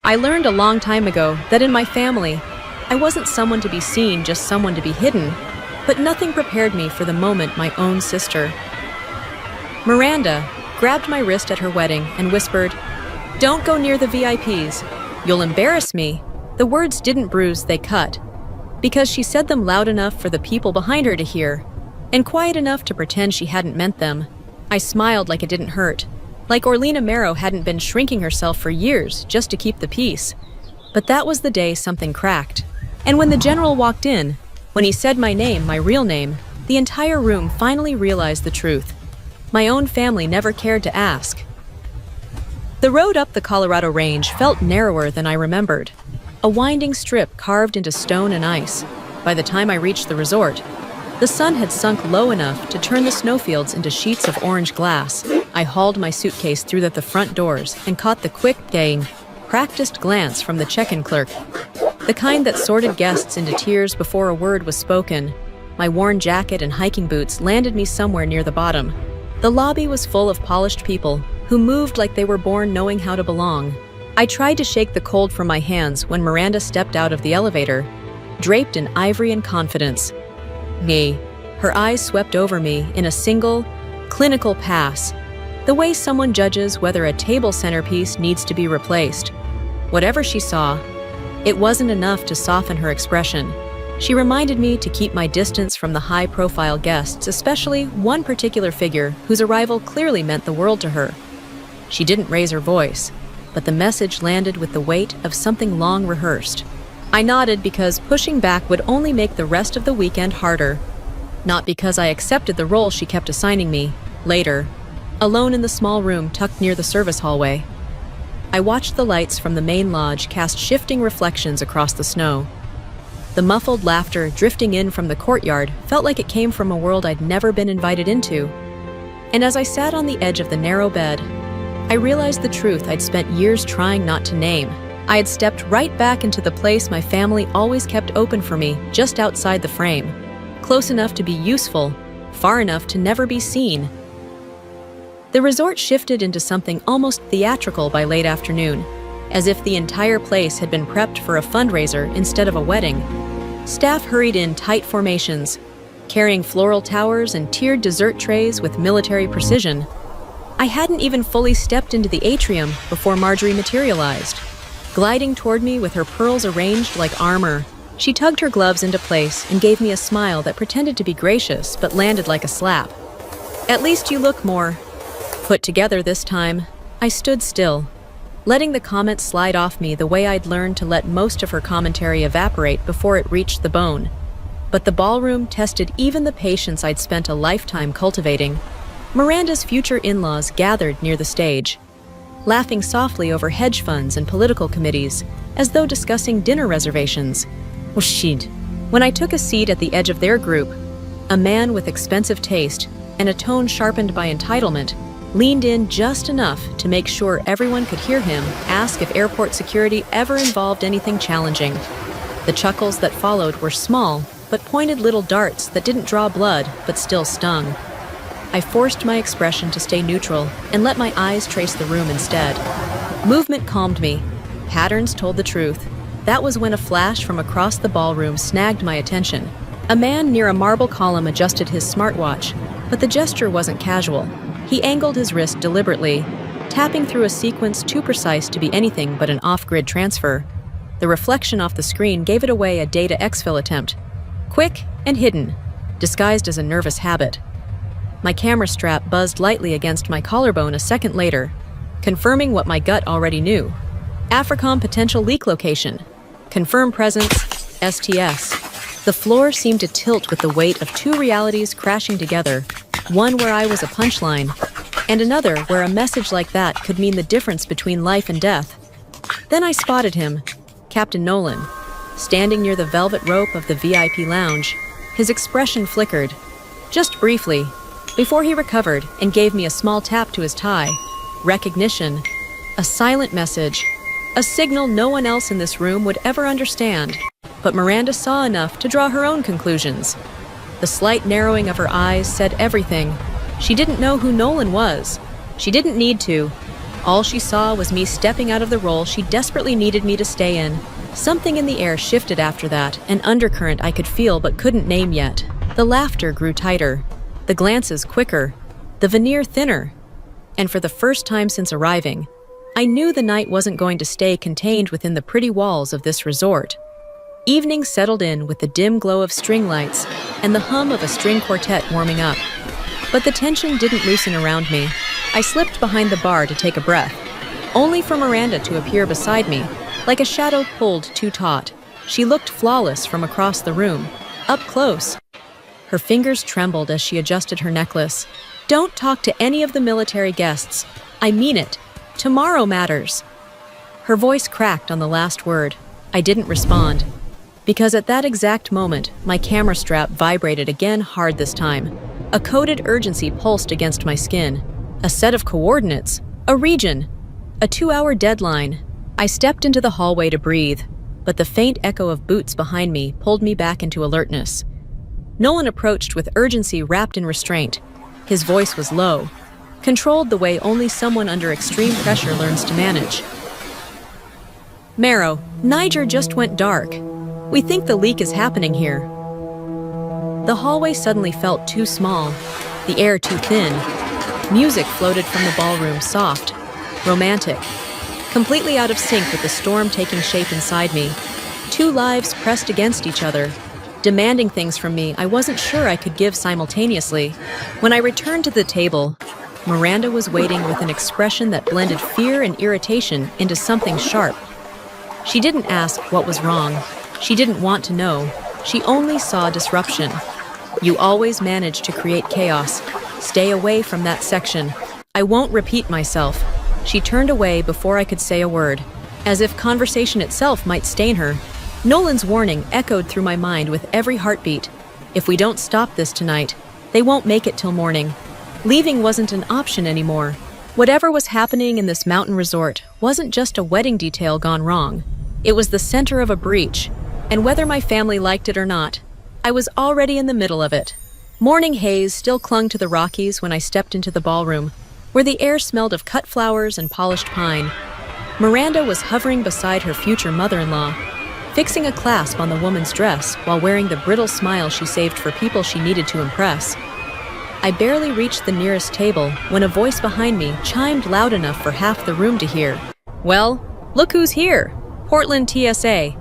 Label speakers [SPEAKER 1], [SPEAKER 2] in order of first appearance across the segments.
[SPEAKER 1] I learned a long time ago that in my family, I wasn't someone to be seen, just someone to be hidden, but nothing prepared me for the moment my own sister, Miranda, grabbed my wrist at her wedding and whispered, "Don't go near the VIPs. You'll embarrass me." The words didn't bruise, they cut, because she said them loud enough for the people behind her to hear, and quiet enough to pretend she hadn't meant them. I smiled like it didn't hurt, like Orlena Marrow hadn't been shrinking herself for years just to keep the peace. But that was the day something cracked. And when the general walked in, when he said my name, my real name, the entire room finally realized the truth. My own family never cared to ask. The road up the Colorado Range felt narrower than I remembered, a winding strip carved into stone and ice. By the time I reached the resort, the sun had sunk low enough to turn the snowfields into sheets of orange glass. I hauled my suitcase through the front doors and caught the quick, practiced glance from the check-in clerk, the kind that sorted guests into tiers before a word was spoken. My worn jacket and hiking boots landed me somewhere near the bottom. The lobby was full of polished people who moved like they were born knowing how to belong. I tried to shake the cold from my hands when Miranda stepped out of the elevator, draped in ivory and confidence. Her eyes swept over me in a single, clinical pass, the way someone judges whether a table centerpiece needs to be replaced. Whatever she saw, it wasn't enough to soften her expression. She reminded me to keep my distance from the high-profile guests, especially one particular figure whose arrival clearly meant the world to her. She didn't raise her voice, but the message landed with the weight of something long rehearsed. I nodded because pushing back would only make the rest of the weekend harder, not because I accepted the role she kept assigning me. Later, alone in the small room tucked near the service hallway, I watched the lights from the main lodge cast shifting reflections across the snow. The muffled laughter drifting in from the courtyard felt like it came from a world I'd never been invited into. And as I sat on the edge of the narrow bed, I realized the truth I'd spent years trying not to name. I had stepped right back into the place my family always kept open for me, just outside the frame. Close enough to be useful, far enough to never be seen. The resort shifted into something almost theatrical by late afternoon, as if the entire place had been prepped for a fundraiser instead of a wedding. Staff hurried in tight formations, carrying floral towers and tiered dessert trays with military precision. I hadn't even fully stepped into the atrium before Marjorie materialized, gliding toward me with her pearls arranged like armor. She tugged her gloves into place and gave me a smile that pretended to be gracious but landed like a slap. "At least you look more put together this time." I stood still, letting the comment slide off me the way I'd learned to let most of her commentary evaporate before it reached the bone. But the ballroom tested even the patience I'd spent a lifetime cultivating. Miranda's future in-laws gathered near the stage, laughing softly over hedge funds and political committees, as though discussing dinner reservations. When I took a seat at the edge of their group, a man with expensive taste and a tone sharpened by entitlement leaned in just enough to make sure everyone could hear him ask if airport security ever involved anything challenging. The chuckles that followed were small, but pointed little darts that didn't draw blood but still stung. I forced my expression to stay neutral and let my eyes trace the room instead. Movement calmed me. Patterns told the truth. That was when a flash from across the ballroom snagged my attention. A man near a marble column adjusted his smartwatch, but the gesture wasn't casual. He angled his wrist deliberately, tapping through a sequence too precise to be anything but an off-grid transfer. The reflection off the screen gave it away, a data exfil attempt. Quick and hidden, disguised as a nervous habit. My camera strap buzzed lightly against my collarbone a second later, confirming what my gut already knew. AFRICOM potential leak location. Confirm presence, STS. The floor seemed to tilt with the weight of two realities crashing together, one where I was a punchline, and another where a message like that could mean the difference between life and death. Then I spotted him, Captain Nolan, standing near the velvet rope of the VIP lounge. His expression flickered, just briefly, before he recovered and gave me a small tap to his tie. Recognition, a silent message, a signal no one else in this room would ever understand. But Miranda saw enough to draw her own conclusions. The slight narrowing of her eyes said everything. She didn't know who Nolan was. She didn't need to. All she saw was me stepping out of the role she desperately needed me to stay in. Something in the air shifted after that, an undercurrent I could feel but couldn't name yet. The laughter grew tighter, the glances quicker, the veneer thinner. And for the first time since arriving, I knew the night wasn't going to stay contained within the pretty walls of this resort. Evening settled in with the dim glow of string lights and the hum of a string quartet warming up. But the tension didn't loosen around me. I slipped behind the bar to take a breath, only for Miranda to appear beside me, like a shadow pulled too taut. She looked flawless from across the room, up close. Her fingers trembled as she adjusted her necklace. "Don't talk to any of the military guests. I mean it. Tomorrow matters." Her voice cracked on the last word. I didn't respond, because at that exact moment, my camera strap vibrated again, hard this time. A coded urgency pulsed against my skin. A set of coordinates. A region. A 2-hour deadline. I stepped into the hallway to breathe, but the faint echo of boots behind me pulled me back into alertness. Nolan approached with urgency wrapped in restraint. His voice was low, controlled the way only someone under extreme pressure learns to manage. "Marrow, Niger just went dark. We think the leak is happening here." The hallway suddenly felt too small, the air too thin. Music floated from the ballroom, soft, romantic, completely out of sync with the storm taking shape inside me. Two lives pressed against each other, demanding things from me I wasn't sure I could give simultaneously. When I returned to the table, Miranda was waiting with an expression that blended fear and irritation into something sharp. She didn't ask what was wrong. She didn't want to know. She only saw disruption. "You always manage to create chaos. Stay away from that section. I won't repeat myself." She turned away before I could say a word, as if conversation itself might stain her. Nolan's warning echoed through my mind with every heartbeat. If we don't stop this tonight, they won't make it till morning. Leaving wasn't an option anymore. Whatever was happening in this mountain resort wasn't just a wedding detail gone wrong. It was the center of a breach, and whether my family liked it or not, I was already in the middle of it. Morning haze still clung to the Rockies when I stepped into the ballroom, where the air smelled of cut flowers and polished pine. Miranda was hovering beside her future mother-in-law, fixing a clasp on the woman's dress while wearing the brittle smile she saved for people she needed to impress. I barely reached the nearest table when a voice behind me chimed loud enough for half the room to hear. "Well, look who's here. Portland TSA.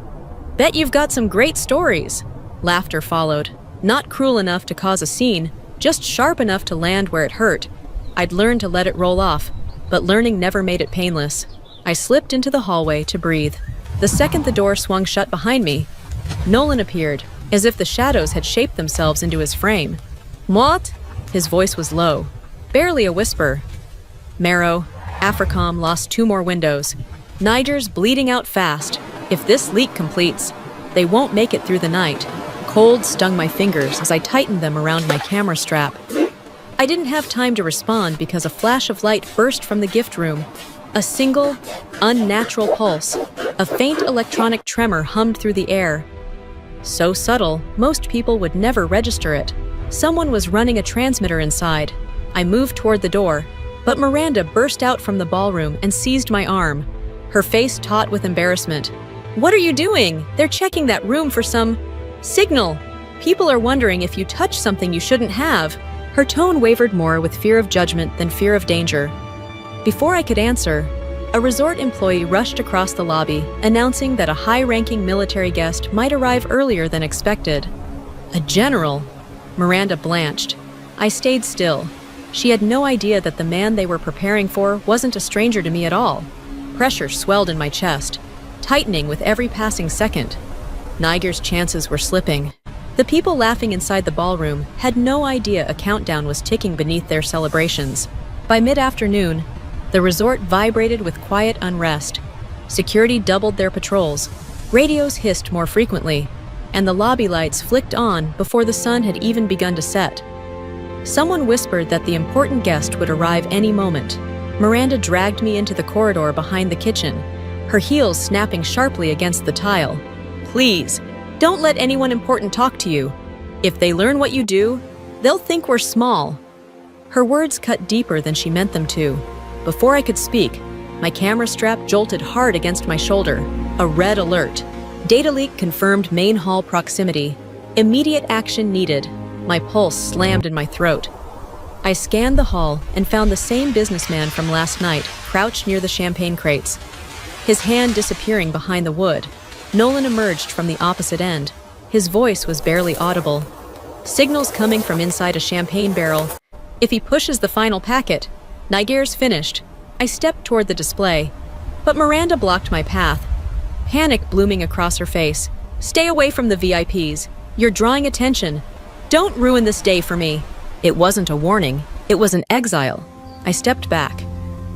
[SPEAKER 1] Bet you've got some great stories." Laughter followed, not cruel enough to cause a scene, just sharp enough to land where it hurt. I'd learned to let it roll off, but learning never made it painless. I slipped into the hallway to breathe. The second the door swung shut behind me, Nolan appeared, as if the shadows had shaped themselves into his frame. "What?" His voice was low, barely a whisper. "Marrow, Africom lost 2 more windows. Niger's bleeding out fast. If this leak completes, they won't make it through the night." Cold stung my fingers as I tightened them around my camera strap. I didn't have time to respond because a flash of light burst from the gift room. A single, unnatural pulse. A faint electronic tremor hummed through the air. So subtle, most people would never register it. Someone was running a transmitter inside. I moved toward the door, but Miranda burst out from the ballroom and seized my arm, her face taut with embarrassment. "What are you doing? They're checking that room for some signal. People are wondering if you touched something you shouldn't have." Her tone wavered more with fear of judgment than fear of danger. Before I could answer, a resort employee rushed across the lobby, announcing that a high-ranking military guest might arrive earlier than expected. A general? Miranda blanched. I stayed still. She had no idea that the man they were preparing for wasn't a stranger to me at all. Pressure swelled in my chest, tightening with every passing second. Niger's chances were slipping. The people laughing inside the ballroom had no idea a countdown was ticking beneath their celebrations. By mid-afternoon, the resort vibrated with quiet unrest. Security doubled their patrols, radios hissed more frequently, and the lobby lights flicked on before the sun had even begun to set. Someone whispered that the important guest would arrive any moment. Miranda dragged me into the corridor behind the kitchen, her heels snapping sharply against the tile. "Please, don't let anyone important talk to you. If they learn what you do, they'll think we're small." Her words cut deeper than she meant them to. Before I could speak, My camera strap jolted hard against my shoulder. A red alert. Data leak confirmed main hall proximity. Immediate action needed. My pulse slammed in my throat. I scanned the hall and found the same businessman from last night, crouched near the champagne crates. His hand disappearing behind the wood. Nolan emerged from the opposite end. His voice was barely audible. Signals coming from inside a champagne barrel. If he pushes the final packet, Niger's finished. I stepped toward the display, but Miranda blocked my path. Panic blooming across her face. Stay away from the VIPs. You're drawing attention. Don't ruin this day for me. It wasn't a warning. It was an exile. I stepped back.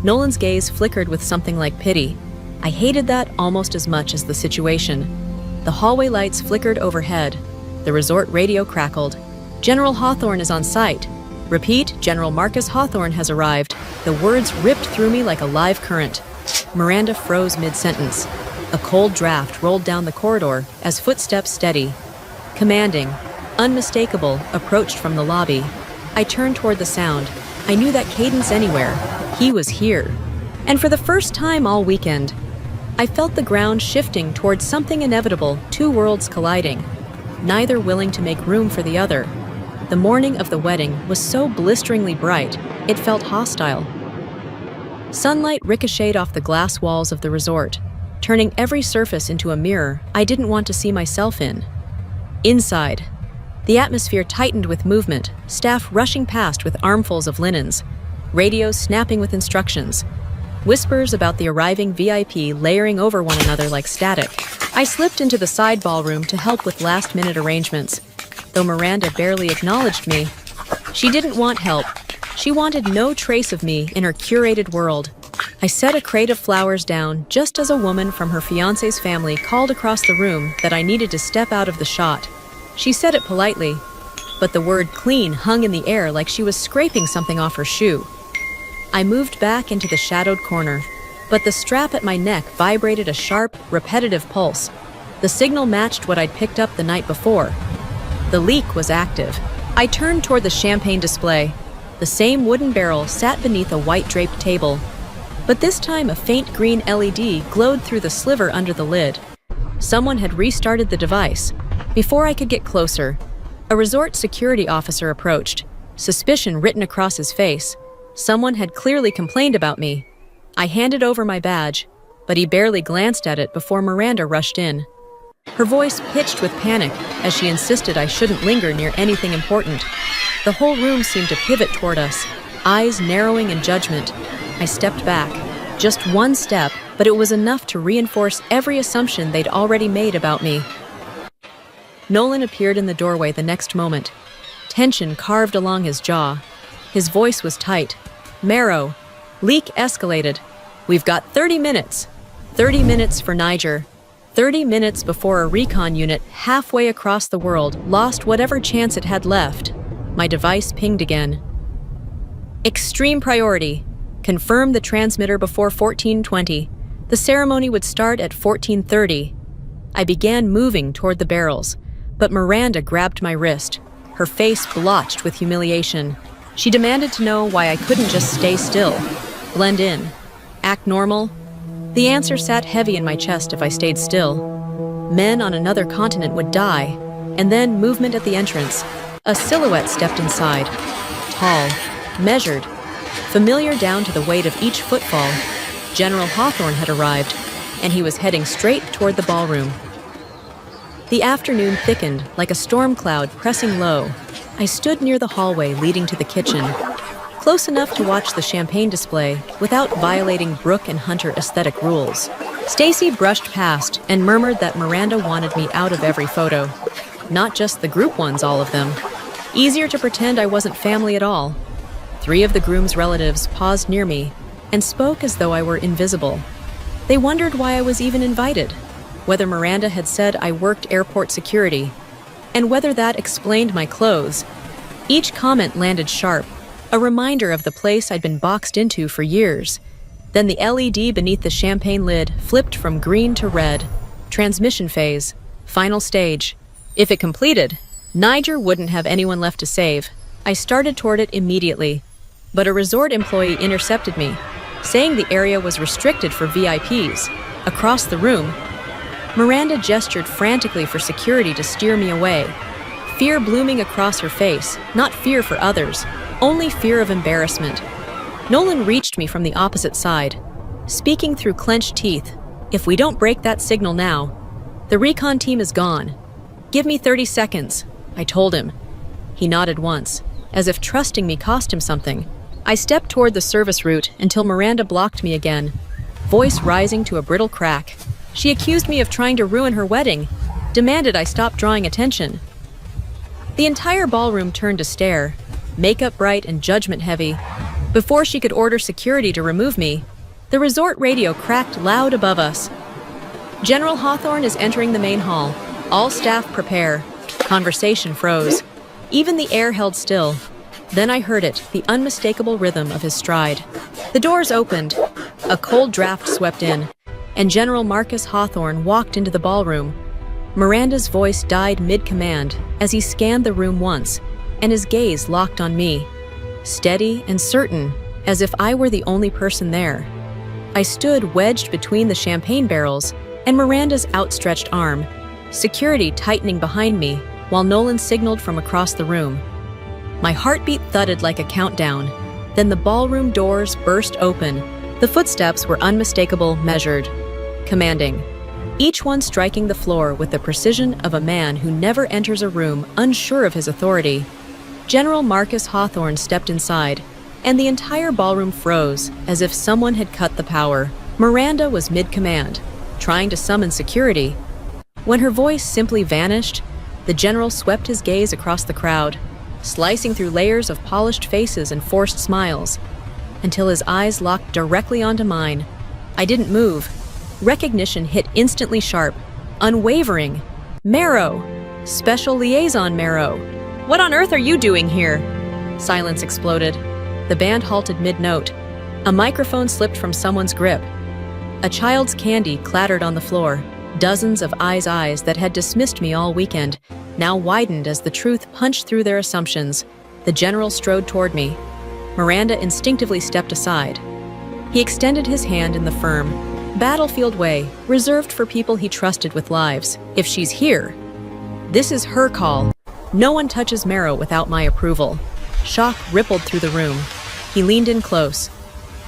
[SPEAKER 1] Nolan's gaze flickered with something like pity. I hated that almost as much as the situation. The hallway lights flickered overhead. The resort radio crackled. General Hawthorne is on site. Repeat, General Marcus Hawthorne has arrived. The words ripped through me like a live current. Miranda froze mid-sentence. A cold draft rolled down the corridor as footsteps steady. Commanding, unmistakable, approached from the lobby. I turned toward the sound. I knew that cadence anywhere. He was here. And for the first time all weekend, I felt the ground shifting towards something inevitable, two worlds colliding, neither willing to make room for the other. The morning of the wedding was so blisteringly bright, it felt hostile. Sunlight ricocheted off the glass walls of the resort, turning every surface into a mirror I didn't want to see myself in. Inside, the atmosphere tightened with movement, staff rushing past with armfuls of linens, radios snapping with instructions, whispers about the arriving VIP layering over one another like static. I slipped into the side ballroom to help with last-minute arrangements. Though Miranda barely acknowledged me, she didn't want help. She wanted no trace of me in her curated world. I set a crate of flowers down just as a woman from her fiancé's family called across the room that I needed to step out of the shot. She said it politely, but the word clean hung in the air like she was scraping something off her shoe. I moved back into the shadowed corner, but the strap at my neck vibrated a sharp, repetitive pulse. The signal matched what I'd picked up the night before. The leak was active. I turned toward the champagne display. The same wooden barrel sat beneath a white draped table, but this time a faint green LED glowed through the sliver under the lid. Someone had restarted the device. Before I could get closer, a resort security officer approached, suspicion written across his face. Someone had clearly complained about me. I handed over my badge, but he barely glanced at it before Miranda rushed in. Her voice pitched with panic as she insisted I shouldn't linger near anything important. The whole room seemed to pivot toward us, eyes narrowing in judgment. I stepped back. Just one step, but it was enough to reinforce every assumption they'd already made about me. Nolan appeared in the doorway the next moment. Tension carved along his jaw. His voice was tight. Marrow. Leak escalated. We've got 30 minutes. 30 minutes for Niger. 30 minutes before a recon unit halfway across the world lost whatever chance it had left. My device pinged again. Extreme priority. Confirm the transmitter before 14:20. The ceremony would start at 14:30. I began moving toward the barrels, but Miranda grabbed my wrist, her face blotched with humiliation. She demanded to know why I couldn't just stay still, blend in, act normal. The answer sat heavy in my chest if I stayed still. Men on another continent would die, and then movement at the entrance. A silhouette stepped inside, tall, measured, familiar down to the weight of each footfall. General Hawthorne had arrived, and he was heading straight toward the ballroom. The afternoon thickened like a storm cloud pressing low. I stood near the hallway leading to the kitchen, close enough to watch the champagne display without violating Brooke and Hunter aesthetic rules. Stacy brushed past and murmured that Miranda wanted me out of every photo. Not just the group ones, all of them. Easier to pretend I wasn't family at all. 3 of the groom's relatives paused near me and spoke as though I were invisible. They wondered why I was even invited, whether Miranda had said I worked airport security, and whether that explained my clothes. Each comment landed sharp, a reminder of the place I'd been boxed into for years. Then the LED beneath the champagne lid flipped from green to red. Transmission phase. Final stage. If it completed, Niger wouldn't have anyone left to save. I started toward it immediately, but a resort employee intercepted me. saying the area was restricted for VIPs. Across the room, Miranda gestured frantically for security to steer me away. Fear blooming across her face, not fear for others, only fear of embarrassment. Nolan reached me from the opposite side, speaking through clenched teeth. "If we don't break that signal now, the recon team is gone. Give me 30 seconds, I told him. He nodded once, as if trusting me cost him something. I stepped toward the service route until Miranda blocked me again, voice rising to a brittle crack. She accused me of trying to ruin her wedding, demanded I stop drawing attention. The entire ballroom turned to stare, makeup bright and judgment heavy. Before she could order security to remove me, the resort radio cracked loud above us. "General Hawthorne is entering the main hall. All staff prepare." Conversation froze. Even the air held still. Then I heard it, the unmistakable rhythm of his stride. The doors opened. A cold draft swept in, and General Marcus Hawthorne walked into the ballroom. Miranda's voice died mid-command as he scanned the room once, and his gaze locked on me, steady and certain, as if I were the only person there. I stood wedged between the champagne barrels and Miranda's outstretched arm, security tightening behind me while Nolan signaled from across the room. My heartbeat thudded like a countdown. Then the ballroom doors burst open. The footsteps were unmistakable, measured, commanding, each one striking the floor with the precision of a man who never enters a room unsure of his authority. General Marcus Hawthorne stepped inside, and the entire ballroom froze as if someone had cut the power. Miranda was mid-command, trying to summon security. When her voice simply vanished, the general swept his gaze across the crowd, slicing through layers of polished faces and forced smiles, until his eyes locked directly onto mine. I didn't move. Recognition hit instantly sharp, unwavering. Marrow! Special Liaison Marrow! "What on earth are you doing here?" Silence exploded. The band halted mid-note. A microphone slipped from someone's grip. A child's candy clattered on the floor. Dozens of eyes that had dismissed me all weekend now widened as the truth punched through their assumptions. The general strode toward me. Miranda instinctively stepped aside. He extended his hand in the firm, battlefield way, reserved for people he trusted with lives. "If she's here, this is her call. No one touches Marrow without my approval." Shock rippled through the room. He leaned in close.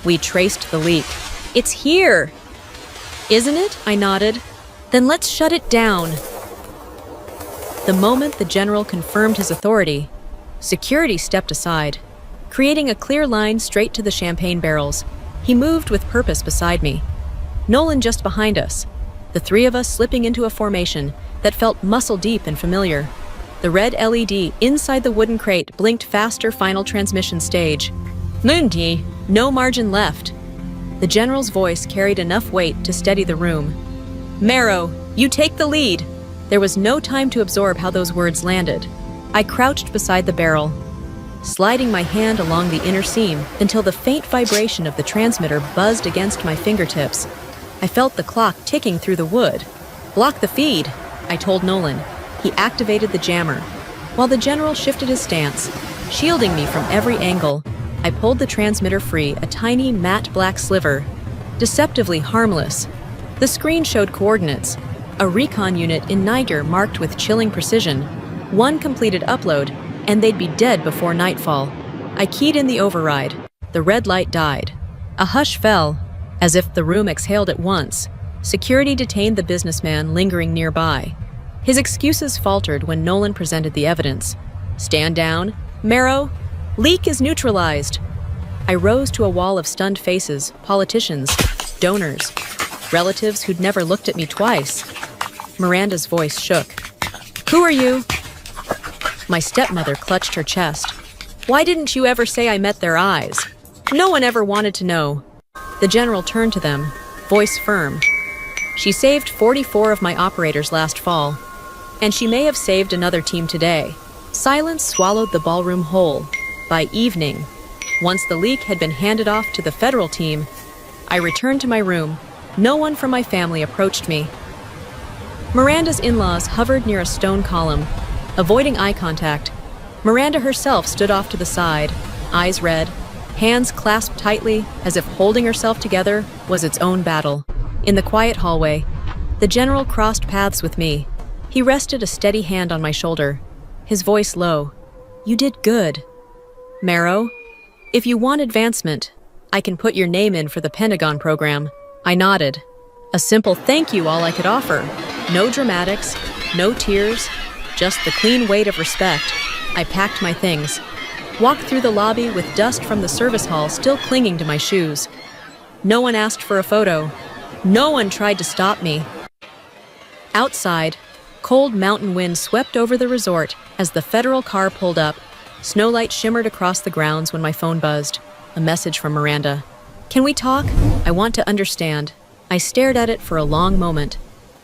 [SPEAKER 1] "We traced the leak. It's here!" "Isn't it?" I nodded. "Then let's shut it down." The moment the general confirmed his authority, security stepped aside, creating a clear line straight to the champagne barrels. He moved with purpose beside me. Nolan just behind us, the three of us slipping into a formation that felt muscle-deep and familiar. The red LED inside the wooden crate blinked faster final transmission stage. "Mundi, no margin left." The general's voice carried enough weight to steady the room. "Marrow, you take the lead." There was no time to absorb how those words landed. I crouched beside the barrel, sliding my hand along the inner seam until the faint vibration of the transmitter buzzed against my fingertips. I felt the clock ticking through the wood. "Block the feed," I told Nolan. He activated the jammer. While the general shifted his stance, shielding me from every angle, I pulled the transmitter free, a tiny matte black sliver, deceptively harmless. The screen showed coordinates, a recon unit in Niger marked with chilling precision. One completed upload, and they'd be dead before nightfall. I keyed in the override. The red light died. A hush fell, as if the room exhaled at once. Security detained the businessman lingering nearby. His excuses faltered when Nolan presented the evidence. "Stand down. Marrow, leak is neutralized." I rose to a wall of stunned faces, politicians, donors, relatives who'd never looked at me twice. Miranda's voice shook. "Who are you?" My stepmother clutched her chest. "Why didn't you ever say I met their eyes? No one ever wanted to know." The general turned to them, voice firm. "She saved 44 of my operators last fall, and she may have saved another team today." Silence swallowed the ballroom whole. By evening, once the leak had been handed off to the federal team, I returned to my room. No one from my family approached me. Miranda's in-laws hovered near a stone column, avoiding eye contact. Miranda herself stood off to the side, eyes red, hands clasped tightly as if holding herself together was its own battle. In the quiet hallway, the general crossed paths with me. He rested a steady hand on my shoulder, his voice low. "You did good. Marrow, if you want advancement, I can put your name in for the Pentagon program." I nodded. A simple thank you all I could offer. No dramatics, no tears, just the clean weight of respect. I packed my things, walked through the lobby with dust from the service hall still clinging to my shoes. No one asked for a photo. No one tried to stop me. Outside, cold mountain wind swept over the resort as the federal car pulled up. Snowlight shimmered across the grounds when my phone buzzed. A message from Miranda. "Can we talk? I want to understand." I stared at it for a long moment,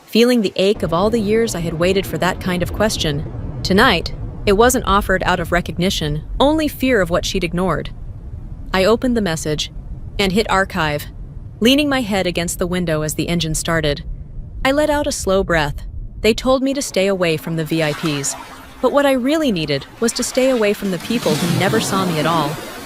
[SPEAKER 1] feeling the ache of all the years I had waited for that kind of question. Tonight, it wasn't offered out of recognition, only fear of what she'd ignored. I opened the message and hit archive, leaning my head against the window as the engine started. I let out a slow breath. They told me to stay away from the VIPs, but what I really needed was to stay away from the people who never saw me at all.